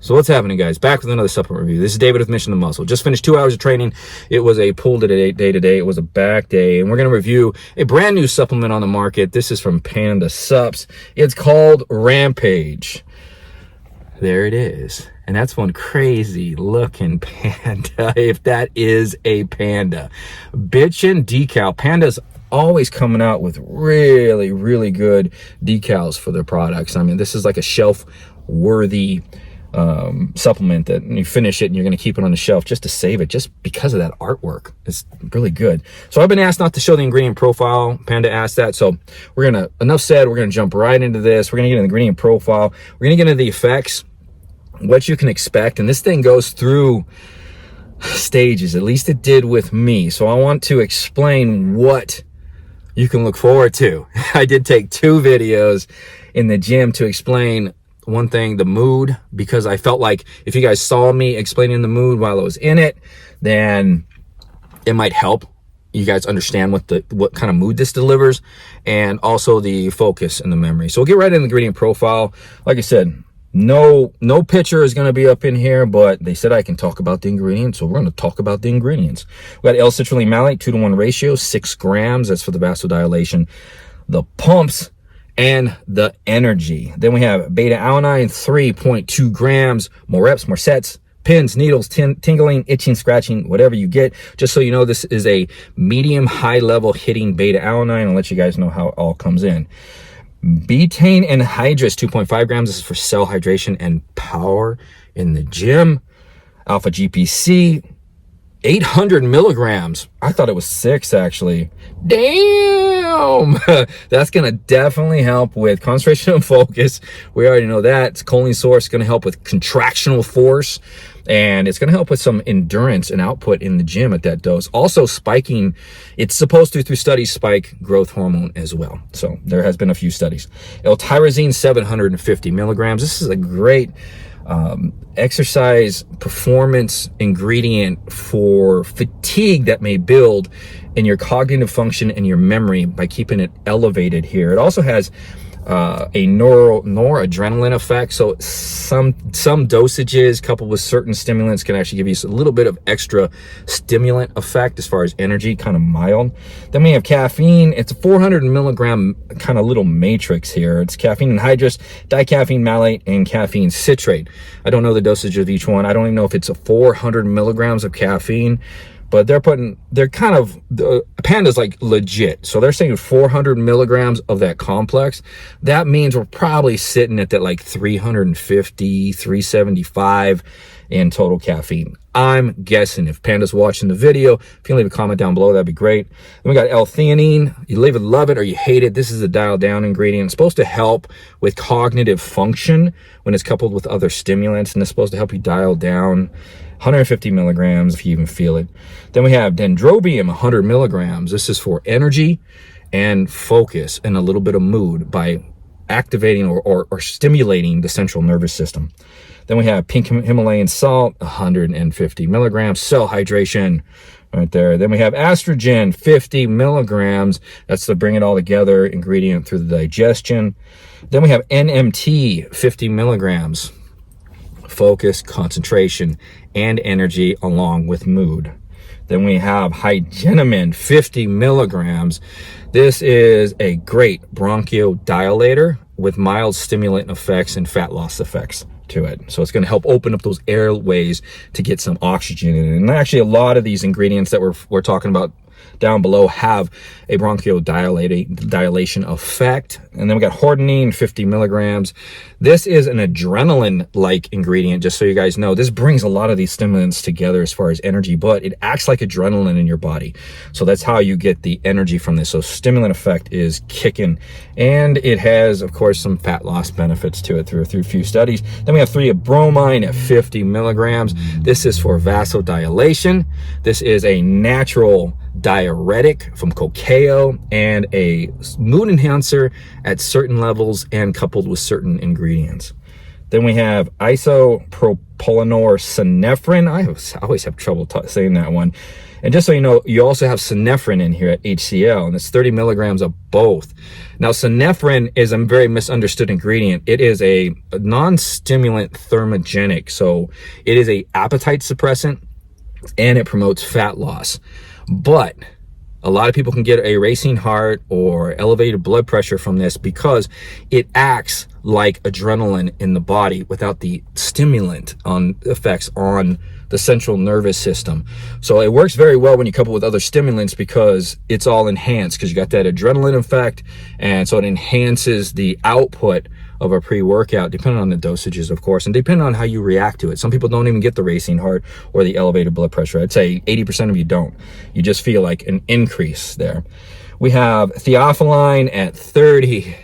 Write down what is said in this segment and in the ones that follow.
So what's happening, guys? Back with another supplement review. This is David with Mission to Muscle. Just finished 2 hours of training. It was a pull day today. It was a back day. And we're going to review a brand new supplement on the market. This is from Panda Supps. It's called Rampage. There it is. And that's one crazy looking panda, if that is a panda. Bitchin' decal. Panda's always coming out with really, really good decals for their products. I mean, this is like a shelf-worthy supplement that you finish it and you're going to keep it on the shelf just to save it, just because of that artwork. It's really good. So I've been asked not to show the ingredient profile. Panda asked that. So we're going to, enough said, we're going to jump right into this. We're going to get into the ingredient profile. We're going to get into the effects, what you can expect. And this thing goes through stages, at least it did with me. So I want to explain what you can look forward to. I did take 2 videos in the gym to explain one thing, the mood, because I felt like if you guys saw me explaining the mood while I was in it, then it might help you guys understand what kind of mood this delivers, and also the focus and the memory. So we'll get right into the ingredient profile. Like I said, no picture is going to be up in here, but they said I can talk about the ingredients, so we're going to talk about the ingredients. We got L-Citrulline malate, 2-to-1 ratio, 6 grams. That's for the vasodilation, the pumps, and the energy. Then we have beta-alanine, 3.2 grams, more reps, more sets, pins, needles, tingling, itching, scratching, whatever you get. Just so you know, this is a medium high level hitting beta-alanine. I'll let you guys know how it all comes in. Betaine anhydrous, 2.5 grams. This is for cell hydration and power in the gym. Alpha GPC, 800 milligrams. I thought it was 6 actually. Damn. That's gonna definitely help with concentration and focus. We already know that. It's choline source, gonna help with contractional force, and it's gonna help with some endurance and output in the gym at that dose. Also spiking, it's supposed to, through studies, spike growth hormone as well. So there has been a few studies. L-Tyrosine, 750 milligrams. This is a great exercise performance ingredient for fatigue that may build in your cognitive function and your memory by keeping it elevated here. It also has a noradrenaline effect. So some dosages coupled with certain stimulants can actually give you a little bit of extra stimulant effect as far as energy, kind of mild. Then we have caffeine. It's a 400 milligram kind of little matrix here. It's caffeine anhydrous, dicaffeine malate, and caffeine citrate. I don't know the dosage of each one. I don't even know if it's a 400 milligrams of caffeine, but they're kind of, Panda's like legit. So they're saying 400 milligrams of that complex. That means we're probably sitting at that like 350, 375 in total caffeine. I'm guessing. If Panda's watching the video, if you can leave a comment down below, that'd be great. Then we got L-theanine. You either love it or you hate it. This is a dial down ingredient. It's supposed to help with cognitive function when it's coupled with other stimulants, and it's supposed to help you dial down. 150 milligrams if you even feel it. Then we have dendrobium, 100 milligrams. This is for energy and focus and a little bit of mood by activating or stimulating the central nervous system. Then we have pink Himalayan salt, 150 milligrams, cell hydration right there. Then we have estrogen, 50 milligrams. That's the bring it all together ingredient through the digestion. Then we have NMT, 50 milligrams. Focus, concentration, and energy along with mood. Then we have Hygenomin, 50 milligrams. This is a great bronchodilator with mild stimulant effects and fat loss effects to it. So it's going to help open up those airways to get some oxygen in it. And actually a lot of these ingredients that we're talking about down below have a bronchodilation effect. And then we got hordenine, 50 milligrams. This is an adrenaline-like ingredient, just so you guys know. This brings a lot of these stimulants together as far as energy, but it acts like adrenaline in your body. So that's how you get the energy from this. So stimulant effect is kicking. And it has, of course, some fat loss benefits to it through a few studies. Then we have 3-bromine at 50 milligrams. This is for vasodilation. This is a natural diuretic from cacao and a mood enhancer at certain levels and coupled with certain ingredients. Then we have isopropylenor synephrine. I always have trouble saying that one. And just so you know, you also have synephrine in here at HCl, and it's 30 milligrams of both. Now, synephrine is a very misunderstood ingredient. It is a non-stimulant thermogenic, so it is a appetite suppressant, and it promotes fat loss. But a lot of people can get a racing heart or elevated blood pressure from this because it acts like adrenaline in the body without the stimulant effects on the central nervous system. So it works very well when you couple with other stimulants because it's all enhanced, because you got that adrenaline effect, and so it enhances the output of a pre-workout, depending on the dosages, of course, and depending on how you react to it. Some people don't even get the racing heart or the elevated blood pressure. I'd say 80% of you don't. You just feel like an increase there. We have theophylline at 30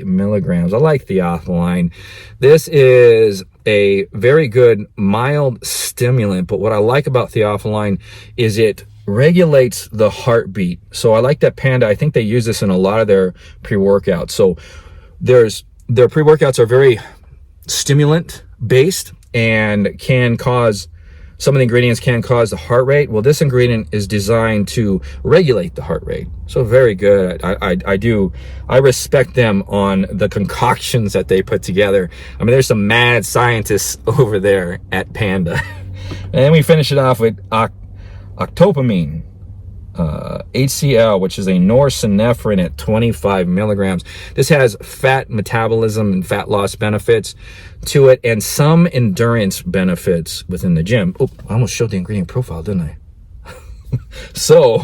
milligrams. I like theophylline. This is a very good mild stimulant, but what I like about theophylline is it regulates the heartbeat. So I like that Panda, I think they use this in a lot of their pre-workouts. So their pre-workouts are very stimulant based and can cause, some of the ingredients can cause the heart rate. Well, this ingredient is designed to regulate the heart rate. So very good. I respect them on the concoctions that they put together. I mean, there's some mad scientists over there at Panda. And then we finish it off with octopamine. HCl, which is a norepinephrine at 25 milligrams. This has fat metabolism and fat loss benefits to it, and some endurance benefits within the gym. Oh, I almost showed the ingredient profile, didn't I? So,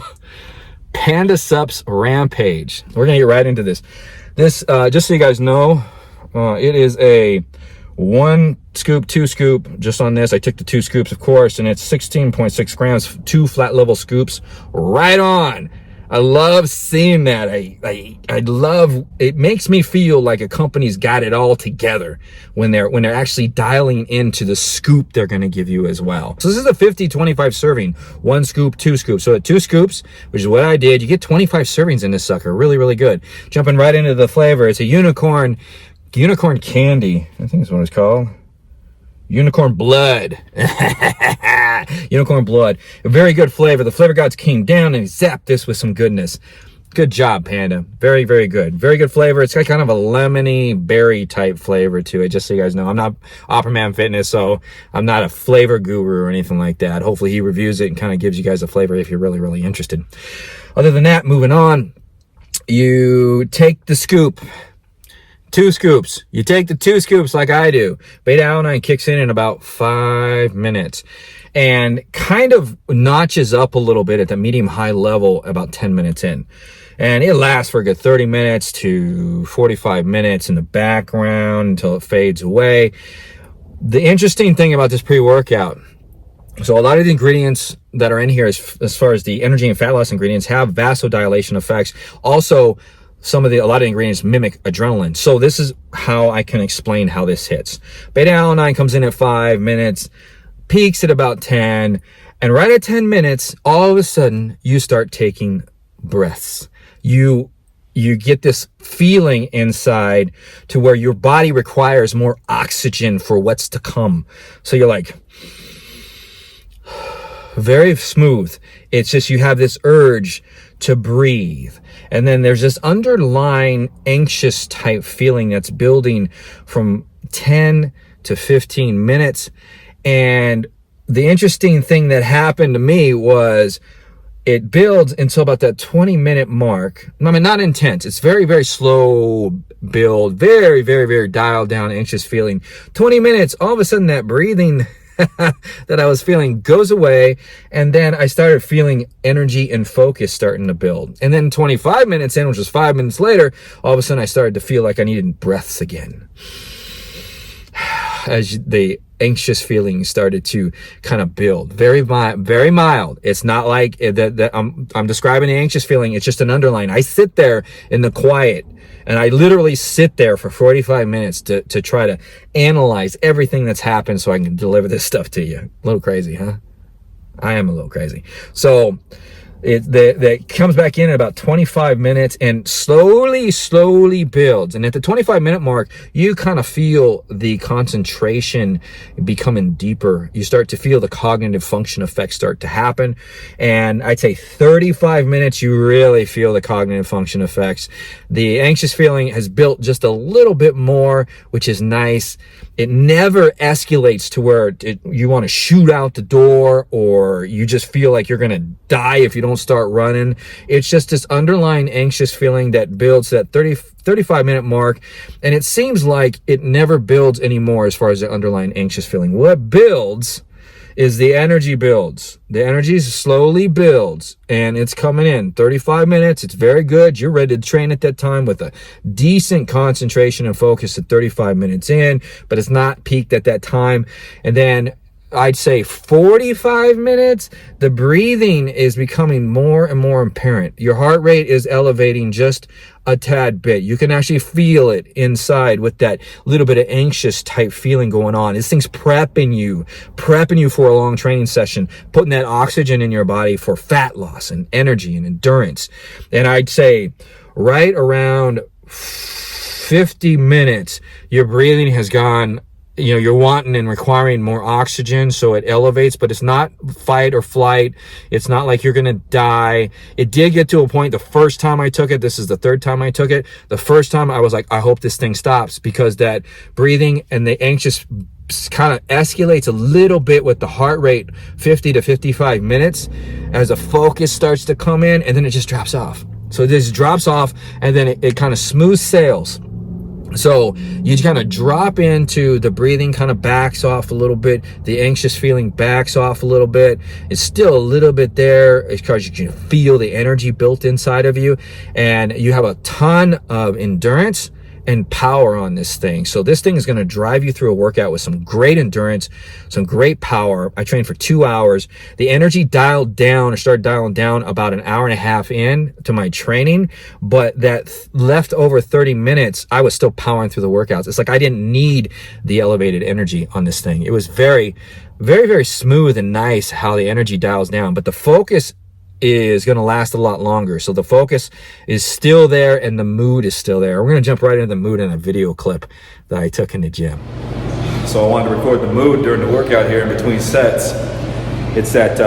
Panda Supps Rampage. We're gonna get right into this. This, just so you guys know, it is a 1 scoop, 2 scoop, just on this. I took the 2 scoops, of course, and it's 16.6 grams, 2 flat level scoops, right on. I love seeing that. I love, it makes me feel like a company's got it all together when they're actually dialing into the scoop they're going to give you as well. So this is a 50-25 serving, 1 scoop, 2 scoops. So at 2 scoops, which is what I did, you get 25 servings in this sucker. Really, really good. Jumping right into the flavor. It's a unicorn candy, I think is what it's called. Unicorn blood. Unicorn blood. A very good flavor. The flavor gods came down and zapped this with some goodness. Good job, Panda. Very, very good. Very good flavor. It's got kind of a lemony berry type flavor to it, just so you guys know. I'm not Opperman Fitness, so I'm not a flavor guru or anything like that. Hopefully he reviews it and kind of gives you guys a flavor if you're really, really interested. Other than that, moving on, you take the scoop. 2 scoops. You take the 2 scoops like I do. Beta-alanine kicks in about 5 minutes and kind of notches up a little bit at the medium-high level about 10 minutes in. And it lasts for a good 30 minutes to 45 minutes in the background until it fades away. The interesting thing about this pre-workout, so a lot of the ingredients that are in here as far as the energy and fat loss ingredients have vasodilation effects. Also, a lot of the ingredients mimic adrenaline. So this is how I can explain how this hits. Beta-alanine comes in at 5 minutes, peaks at about 10, and right at 10 minutes, all of a sudden, you start taking breaths. You get this feeling inside to where your body requires more oxygen for what's to come. So you're like, very smooth. It's just you have this urge to breathe. And then there's this underlying anxious type feeling that's building from 10 to 15 minutes. And the interesting thing that happened to me was it builds until about that 20-minute mark. I mean, not intense. It's very, very slow build. Very, very, very dialed down anxious feeling. 20 minutes, all of a sudden that breathing that I was feeling goes away, and then I started feeling energy and focus starting to build. And then 25 minutes in, which was 5 minutes later, all of a sudden I started to feel like I needed breaths again. As the anxious feeling started to kind of build. Very mild. It's not like that I'm describing the anxious feeling. It's just an underline. I sit there in the quiet, and I literally sit there for 45 minutes to try to analyze everything that's happened so I can deliver this stuff to you. A little crazy, huh? I am a little crazy. So that comes back in about 25 minutes and slowly builds. And at the 25-minute mark, you kind of feel the concentration becoming deeper. You start to feel the cognitive function effects start to happen. And I'd say 35 minutes, you really feel the cognitive function effects. The anxious feeling has built just a little bit more, which is nice. It never escalates to where you want to shoot out the door, or you just feel like you're going to die if you don't start running. It's just this underlying anxious feeling that builds that 35-minute mark. And it seems like it never builds anymore as far as the underlying anxious feeling. What builds is the energy builds. The energy slowly builds, and it's coming in 35 minutes. It's very good. You're ready to train at that time with a decent concentration and focus at 35 minutes in, but it's not peaked at that time. And then I'd say 45 minutes, the breathing is becoming more and more apparent. Your heart rate is elevating just a tad bit. You can actually feel it inside with that little bit of anxious type feeling going on. This thing's prepping you for a long training session, putting that oxygen in your body for fat loss and energy and endurance. And I'd say right around 50 minutes, your breathing has gone, you're wanting and requiring more oxygen, so it elevates, but it's not fight or flight. It's not like you're going to die. It did get to a point the first time I took it. This is the third time I took it. The first time I was like, I hope this thing stops, because that breathing and the anxious kind of escalates a little bit with the heart rate 50 to 55 minutes as the focus starts to come in, and then it just drops off. So this drops off, and then it kind of smooth sails. So you kind of drop into the breathing, kind of backs off a little bit. The anxious feeling backs off a little bit. It's still a little bit there because you can feel the energy built inside of you, and you have a ton of endurance and power on this thing. So this thing is going to drive you through a workout with some great endurance, some great power. I trained for 2 hours. The energy dialed down, or started dialing down about an hour and a half in to my training, but that left over 30 minutes, I was still powering through the workouts. It's like I didn't need the elevated energy on this thing. It was very, very smooth and nice how the energy dials down, but the focus is going to last a lot longer. So the focus is still there and the mood is still there. We're going to jump right into the mood in a video clip that I took in the gym. So I wanted to record the mood during the workout here in between sets. It's that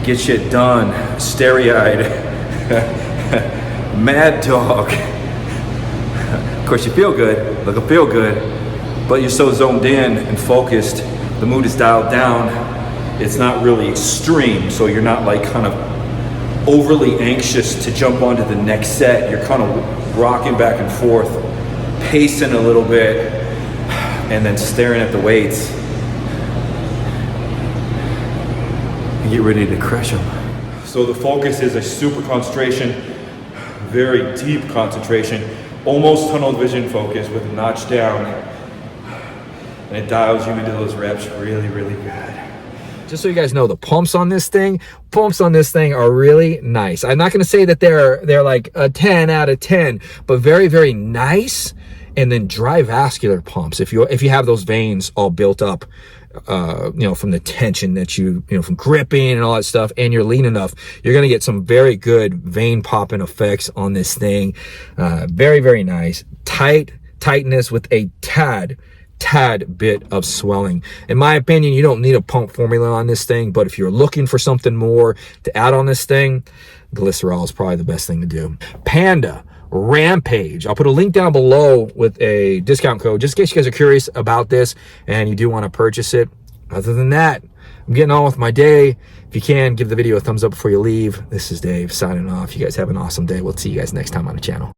get shit done, starry-eyed, mad dog. Of course you feel good, look, I feel good, but you're so zoned in and focused, the mood is dialed down. It's not really extreme, so you're not like kind of overly anxious to jump onto the next set. You're kind of rocking back and forth, pacing a little bit, and then staring at the weights. And get ready to crush them. So the focus is a super concentration, very deep concentration, almost tunnel vision focus with a notch down. And it dials you into those reps really, really good. Just so you guys know, the pumps on this thing are really nice. I'm not going to say that they're like a 10 out of 10, but very, very nice. And then dry vascular pumps. If you have those veins all built up, from the tension that from gripping and all that stuff, and you're lean enough, you're going to get some very good vein popping effects on this thing. Very, very nice. Tightness with a tad bit of swelling. In my opinion, you don't need a pump formula on this thing, but if you're looking for something more to add on this thing, glycerol is probably the best thing to do. Panda Rampage. I'll put a link down below with a discount code, just in case you guys are curious about this and you do want to purchase it. Other than that, I'm getting on with my day. If you can, give the video a thumbs up before you leave. This is Dave signing off. You guys have an awesome day. We'll see you guys next time on the channel.